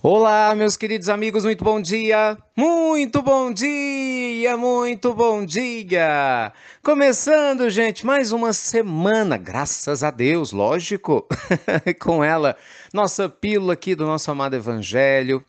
Olá, meus queridos amigos, muito bom dia! Muito bom dia! Muito bom dia! Começando, gente, mais uma semana, graças a Deus, lógico, com ela, nossa pílula aqui do nosso amado Evangelho.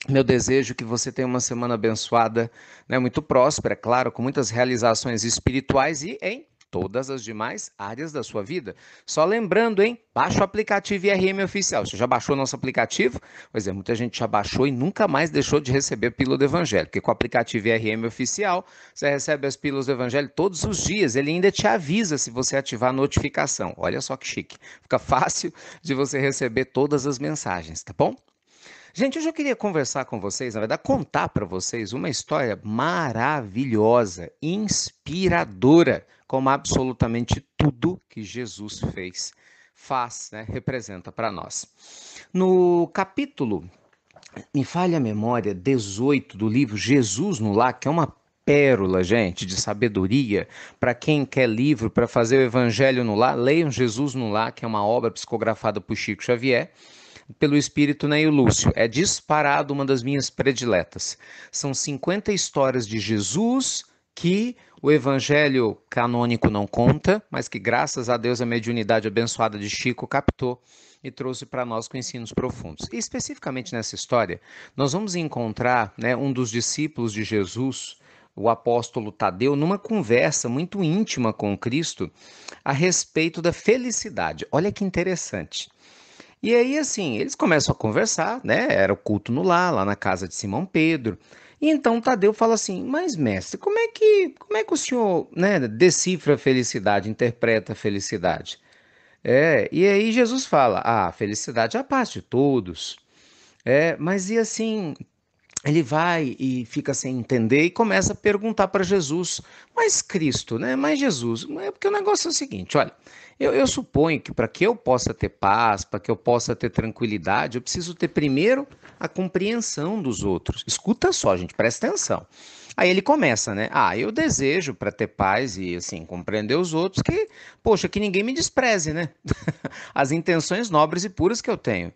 Meu desejo é que você tenha uma semana abençoada, né, muito próspera, é claro, com muitas realizações espirituais e em todas as demais áreas da sua vida. Só lembrando, hein? Baixa o aplicativo IRM Oficial. Você já baixou nosso aplicativo? Pois é, muita gente já baixou e nunca mais deixou de receber a Pílula do Evangelho, porque com o aplicativo IRM Oficial, você recebe as Pílulas do Evangelho todos os dias. Ele ainda te avisa se você ativar a notificação. Olha só que chique. Fica fácil de você receber todas as mensagens, tá bom? Gente, hoje eu queria conversar com vocês, na verdade, contar para vocês uma história maravilhosa, inspiradora, como absolutamente tudo que Jesus faz, né, representa para nós. No capítulo, me falha a memória, 18 do livro Jesus no Lar, que é uma pérola, gente, de sabedoria. Para quem quer livro para fazer o Evangelho no Lar, leiam Jesus no Lar, que é uma obra psicografada por Chico Xavier pelo espírito Neio Lúcio. É disparado uma das minhas prediletas. São 50 histórias de Jesus que o evangelho canônico não conta, mas que graças a Deus a mediunidade abençoada de Chico captou e trouxe para nós com ensinos profundos. E especificamente nessa história, nós vamos encontrar, né, um dos discípulos de Jesus, o apóstolo Tadeu, numa conversa muito íntima com Cristo a respeito da felicidade. Olha que interessante. E aí, assim, eles começam a conversar, né? Era o culto no lar, lá na casa de Simão Pedro. E então Tadeu fala assim: Mas, mestre, como é que o senhor, né, decifra a felicidade, interpreta a felicidade? E aí Jesus fala: Ah, a felicidade é a paz de todos. Mas e assim, ele vai e fica sem entender e começa a perguntar para Jesus, mas Cristo, né? Mas Jesus, é porque o negócio é o seguinte, olha, eu suponho que para que eu possa ter paz, para que eu possa ter tranquilidade, eu preciso ter primeiro a compreensão dos outros. Escuta só, gente, presta atenção. Aí ele começa, né? Ah, eu desejo para ter paz e assim compreender os outros que, poxa, que ninguém me despreze, né? As intenções nobres e puras que eu tenho.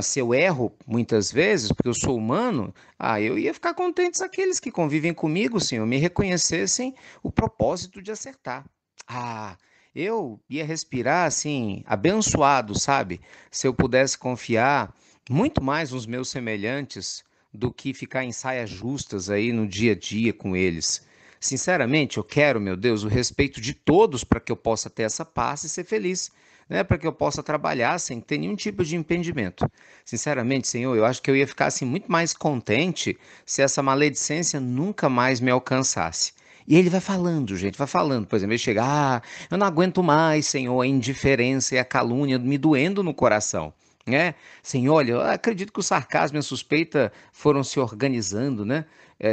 Se eu erro muitas vezes, porque eu sou humano, eu ia ficar contente se aqueles que convivem comigo, Senhor, me reconhecessem o propósito de acertar. Ah, eu ia respirar assim, abençoado, sabe? Se eu pudesse confiar muito mais nos meus semelhantes do que ficar em saias justas aí no dia a dia com eles. Sinceramente, eu quero, meu Deus, o respeito de todos para que eu possa ter essa paz e ser feliz, né, para que eu possa trabalhar sem ter nenhum tipo de impedimento. Sinceramente, Senhor, eu acho que eu ia ficar assim muito mais contente se essa maledicência nunca mais me alcançasse. E ele vai falando, gente, vai falando. Por exemplo, ele chega, eu não aguento mais, Senhor, a indiferença e a calúnia me doendo no coração. Né? Senhor, olha, eu acredito que o sarcasmo e a suspeita foram se organizando, né?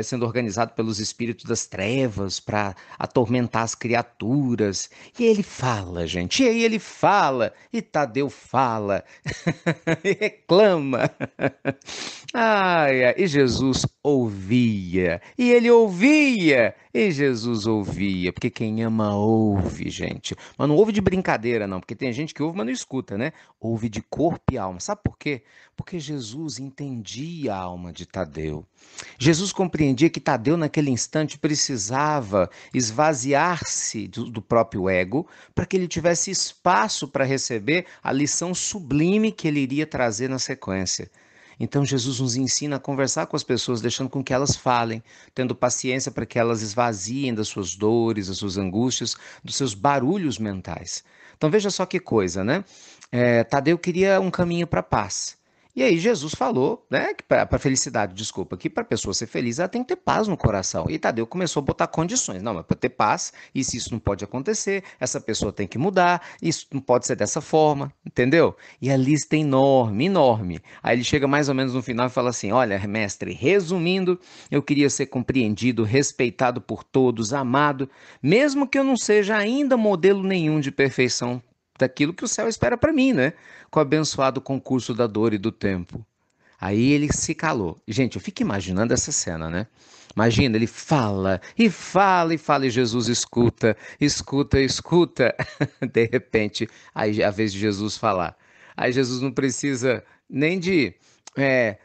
Sendo organizado pelos espíritos das trevas para atormentar as criaturas. E ele fala, gente, e aí ele fala, e Tadeu fala, e reclama. E Jesus ouvia, e ele ouvia, e Jesus ouvia, porque quem ama ouve, gente. Mas não ouve de brincadeira, não, porque tem gente que ouve, mas não escuta, né? Ouve de corpo e alma. Sabe por quê? Porque Jesus entendia a alma de Tadeu. Jesus compreendia que Tadeu, naquele instante, precisava esvaziar-se do próprio ego para que ele tivesse espaço para receber a lição sublime que ele iria trazer na sequência. Então Jesus nos ensina a conversar com as pessoas, deixando com que elas falem, tendo paciência para que elas esvaziem das suas dores, das suas angústias, dos seus barulhos mentais. Então veja só que coisa, né? Tadeu queria um caminho para a paz. E aí Jesus falou, né, que para a felicidade, desculpa, que para a pessoa ser feliz ela tem que ter paz no coração. E Tadeu começou a botar condições. Não, mas para ter paz, isso não pode acontecer, essa pessoa tem que mudar, isso não pode ser dessa forma, entendeu? E a lista é enorme, enorme. Aí ele chega mais ou menos no final e fala assim: Olha, mestre, resumindo, eu queria ser compreendido, respeitado por todos, amado, mesmo que eu não seja ainda modelo nenhum de perfeição daquilo que o céu espera para mim, né? Com o abençoado concurso da dor e do tempo. Aí ele se calou. Gente, eu fico imaginando essa cena, né? Imagina, ele fala e fala e fala, e Jesus escuta, escuta, escuta. De repente, aí é a vez de Jesus falar. Aí Jesus não precisa nem de é,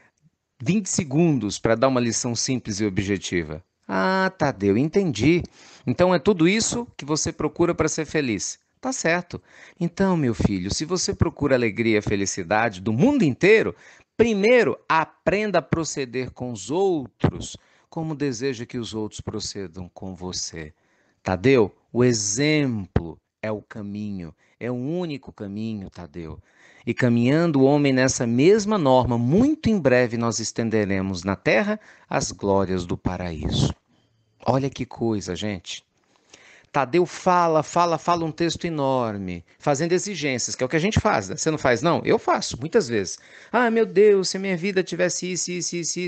20 segundos para dar uma lição simples e objetiva. Ah, Tadeu, entendi. Então é tudo isso que você procura para ser feliz. Tá certo. Então, meu filho, se você procura alegria e felicidade do mundo inteiro, primeiro aprenda a proceder com os outros como deseja que os outros procedam com você. Tadeu, o exemplo é o caminho, é o único caminho, Tadeu. E caminhando o homem nessa mesma norma, muito em breve nós estenderemos na terra as glórias do paraíso. Olha que coisa, gente. Tadeu fala um texto enorme, fazendo exigências, que é o que a gente faz, né? Você não faz, não? Eu faço, muitas vezes. Ah, meu Deus, se a minha vida tivesse isso,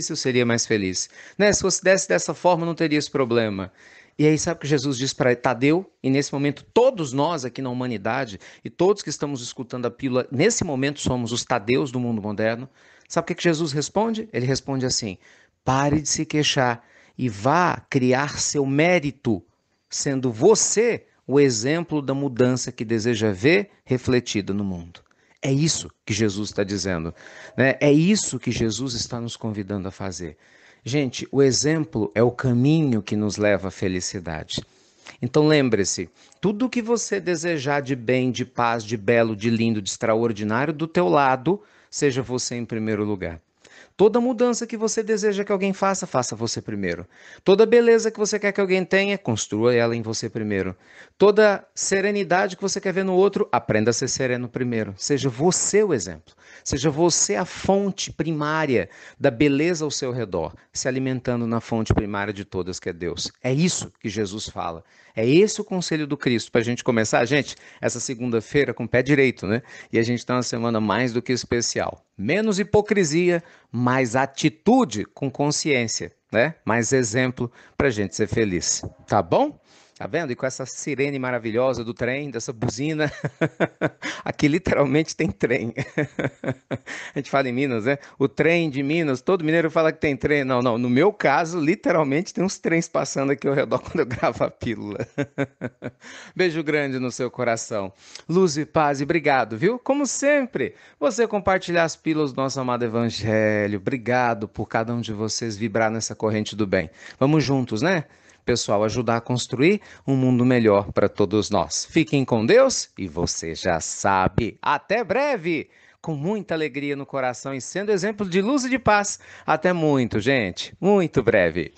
eu seria mais feliz. Né? Se fosse desse dessa forma, não teria esse problema. E aí, sabe o que Jesus diz para Tadeu? E nesse momento, todos nós aqui na humanidade, e todos que estamos escutando a pílula, nesse momento somos os Tadeus do mundo moderno. Sabe o que Jesus responde? Ele responde assim: pare de se queixar e vá criar seu mérito, sendo você o exemplo da mudança que deseja ver refletida no mundo. É isso que Jesus está dizendo, né? É isso que Jesus está nos convidando a fazer. Gente, o exemplo é o caminho que nos leva à felicidade. Então lembre-se, tudo que você desejar de bem, de paz, de belo, de lindo, de extraordinário do teu lado, seja você em primeiro lugar. Toda mudança que você deseja que alguém faça, faça você primeiro. Toda beleza que você quer que alguém tenha, construa ela em você primeiro. Toda serenidade que você quer ver no outro, aprenda a ser sereno primeiro. Seja você o exemplo. Seja você a fonte primária da beleza ao seu redor, se alimentando na fonte primária de todas, que é Deus. É isso que Jesus fala. É esse o conselho do Cristo. Para a gente começar, gente, essa segunda-feira com o pé direito, né? E a gente está uma semana mais do que especial. Menos hipocrisia, mais atitude com consciência, né? Mais exemplo para a gente ser feliz. Tá bom? Tá vendo? E com essa sirene maravilhosa do trem, dessa buzina, aqui literalmente tem trem. A gente fala em Minas, né? O trem de Minas, todo mineiro fala que tem trem. Não, não. No meu caso, literalmente tem uns trens passando aqui ao redor quando eu gravo a pílula. Beijo grande no seu coração. Luz e paz e obrigado, viu? Como sempre, você compartilhar as pílulas do nosso amado Evangelho. Obrigado por cada um de vocês vibrar nessa corrente do bem. Vamos juntos, né? Pessoal, ajudar a construir um mundo melhor para todos nós. Fiquem com Deus e você já sabe. Até breve! Com muita alegria no coração e sendo exemplo de luz e de paz. Até muito, gente. Muito breve.